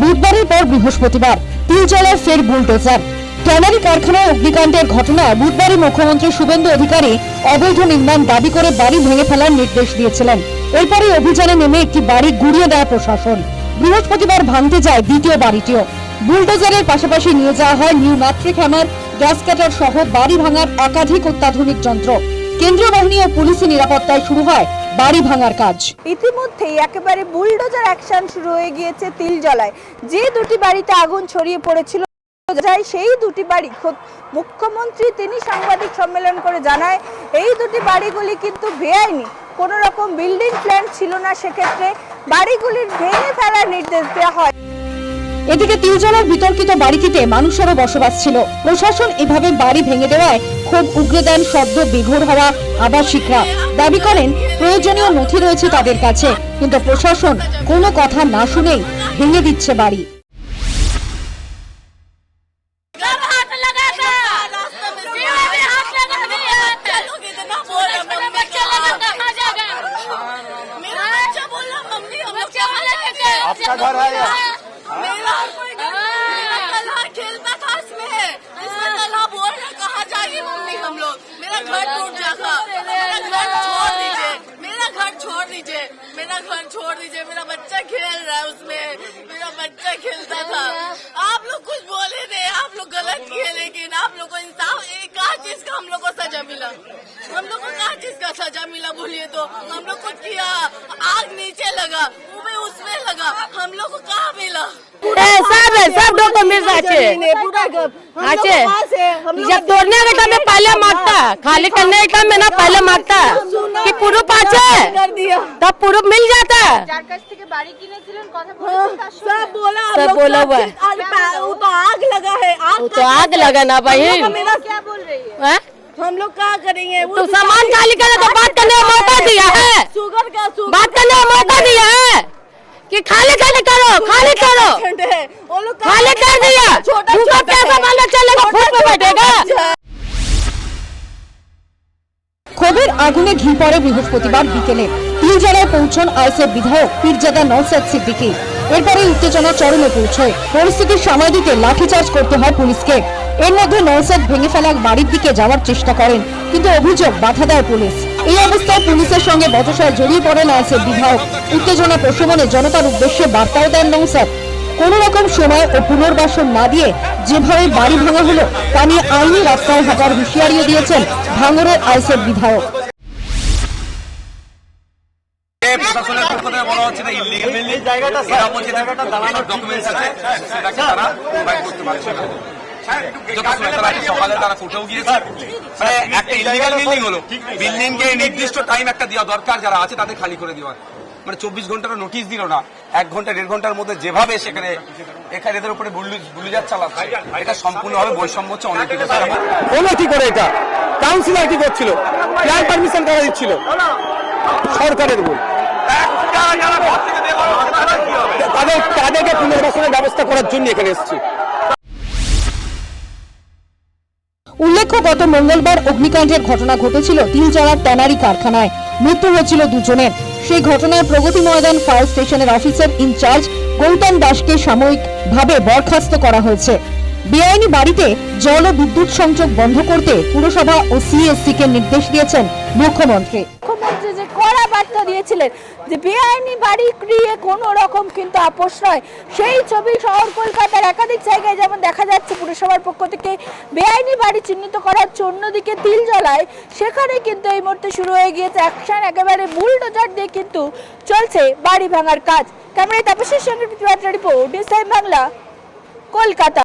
বুধবারের পর বৃহস্পতিবার তিলজলার ফের বুলডোজার। ট্যানারি কারখানায় অগ্নিকাণ্ডের ঘটনায় বুধবারই মুখ্যমন্ত্রী শুভেন্দু অধিকারী অবৈধ নির্মাণ দাবি করে বাড়ি ভেঙে ফেলার নির্দেশ দিয়েছিলেন। এরপরে অভিযানে নেমে একটি বাড়ি গুড়িয়ে দেয় প্রশাসন। বৃহস্পতিবার ভাঙতে যায় দ্বিতীয় বাড়িটিও। বুলডোজারের পাশাপাশি নিয়ে যাওয়া হয় new matric hammer, gas cutter সহ বাড়ি ভাঙার একাধিক অত্যাধুনিক যন্ত্র। কেন্দ্রীয় বাহিনী ও পুলিশি নিরাপত্তায় শুরু হয় বাড়ি ভাঙার কাজ। ইতিমধ্যেই একেবারে বুলডোজার অ্যাকশন শুরু হয়ে গিয়েছে তিলজলায়। যে দুটি বাড়িতে আগুন ছড়িয়ে পড়েছিল সেই দুটি বাড়ি খোদ মুখ্যমন্ত্রী তিনি সাংবাদিক সম্মেলন করে জানায় এই দুটি বাড়িগুলি কিন্তু বেআইনি, কোনো রকম বিল্ডিং প্ল্যান ছিল না, সেক্ষেত্রে বাড়িগুলির ভেঙে ফেলার নির্দেশ দেওয়া হয়। এদিকে তিলজলার বিতর্কিত বাড়িটিতে মানুষেরও বসবাস ছিল। প্রশাসন এভাবে বাড়ি ভেঙে দেওয়ায় ক্ষোভ উগরে দেন সদ্য বেঘর হওয়া আবাসিকরা। দাবি করেন প্রয়োজনীয় নথি রয়েছে তাদের কাছে, কিন্তু প্রশাসন কোনো কথা না শুনেই ভেঙে দিচ্ছে বাড়ি। आपका घर है या? मेरा तालाब खेलता था इसमें तालाब बोल रहा कहाँ जाएगी मम्मी हम लोग। मेरा घर टूट जाएगा, मेरा घर छोड़ दीजिए, मेरा घर छोड़ दीजिए, मेरा घर छोड़ दीजिए। मेरा बच्चा खेल रहा है उसमें, मेरा बच्चा खेलता था। आप लोग कुछ बोले नहीं, आप लोग गलत किए, लेकिन आप लोग को इंसाफ कहा चीज का हम लोग को सजा मिला, हम लोग को कहा चीज का सजा मिला बोलिए तो। हम लोग को किया, आग नीचे लगा, उसमें लगा, हम लोग को कहाँ मिला? सब डॉक्यूमेंट আছে। जब तोड़ने का टाइम में पहले मांगता, खाली करने का टाइम में ना पहले मांगता कि प्रूफ আছে तब प्रूफ मिल जाता। যার কাছ থেকে বাড়ি কিনেছিলেন কথা বলেছেন তার সঙ্গে सब बोला, सब बोला हुआ है। वो तो आग लगा है, वो तो आग लगा ना भाई। मेरा क्या बोल रही है? हम लोग क्या करेंगे? तो सामान खाली करे तो बात करने का मौका दिया है, शुगर का बात करने का मौका दिया है कि खाली खाली करो, खाली करो, वो लोग खाली कर दिया। दूसरा कैसा मालूम चलेगा, फुट पे बैठेगा। ক্ষোভের আগুনে ঘি পড়ে বৃহস্পতিবার বিকেলে তিলজলায় পৌঁছন আইএসএফ বিধায়ক পীরজাদা নওশাদ সিদ্দিকী। এরপরে উত্তেজনা চরমে পৌঁছয়। পরিস্থিতি সামাল দিতে লাঠিচার্জ করতে হয় পুলিশকে। এর মধ্যে নওশাদ ভেঙে ফেলা বাড়ির দিকে যাওয়ার চেষ্টা করেন, কিন্তু অভিযোগ বাধা দেয় পুলিশ। এই অবস্থায় পুলিশের সঙ্গে বচসায় জড়িয়ে পড়েন আইএসএফ বিধায়ক। উত্তেজনা প্রশমনে জনতার উদ্দেশ্যে বার্তাও দেন নওশাদ। কোন রকম সময় ও পুনর্বাসন না দিয়ে যেভাবে বাড়ি ভাঙা হলো তা নিয়ে আইনি রাস্তায় হাঁটার হুঁশিয়ারিও দিয়েছেন ভাঙড়ের আইএসএফ বিধায়ক। প্রশাসনের পক্ষ থেকে বলা হচ্ছে না ইললিগাল বিল্ডিং, এরা বলছে দাঁড়ানোর ডকুমেন্টস আছে সেটাকে তারা প্রোভাইড করতে পারছে না। সকালে তারা কোর্টেও গিয়েছে, মানে একটা ইললিগাল বিল্ডিং হলো, বিল্ডিং কে নির্দিষ্ট টাইম একটা দেওয়া দরকার, যারা আছে তাদের খালি করে দেওয়া, মানে 24 ঘন্টার নোটিশ দিল না, 1 ঘন্টা 1.5 ঘন্টার মধ্যে যেভাবে সেখানে এদের উপরে বুলডোজার চালাচ্ছে, এটা সম্পূর্ণভাবে বৈষম্য হচ্ছে। অনেক কোনো কি করে এটা কাউন্সিলর কি করছিল, প্ল্যান পারমিশন করা দিচ্ছিল, সরকারের ভুল। তাদেরকে পুনর্বাসনের ব্যবস্থা করার জন্য এখানে এসেছি। উল্লেখ্য, গত মঙ্গলবার অগ্নিকাণ্ডের ঘটনা ঘটেছিল তিলজলার ট্যানারি কারখানায়। মৃত্যু হয়েছিল 2 জনের। সেই ঘটনায় প্রগতি ময়দান ফায়ার স্টেশনের অফিসার ইনচার্জ গৌতম দাসকে সাময়িকভাবে বরখাস্ত করা হয়েছে। বেআইনি বাড়িতে জল ও বিদ্যুৎ সংযোগ বন্ধ করতে পুরসভা ও সিএসসি কে নির্দেশ দিয়েছেন মুখ্যমন্ত্রী। মুখ্যমন্ত্রী যে কড়া বার্তা দিয়েছিলেন যে বেআইনি বাড়ি ক্রিয়ে কোনো রকম কিন্তু আপোষ নয়, সেই ছবি শহর কলকাতার একাধিক জায়গায় যেমন দেখা যাচ্ছে পুরসভার পক্ষ থেকে বেআইনি বাড়ি চিহ্নিত করার জন্য। অন্যদিকে তিলজলায় সেখানে কিন্তু এই মুহূর্তে শুরু হয়ে গিয়েছে অ্যাকশন, একেবারে বুলডোজার দিয়ে কিন্তু চলছে বাড়ি ভাঙার কাজ। ক্যামেরায় তাপসের সঙ্গে report, news time Bangla, Kolkata.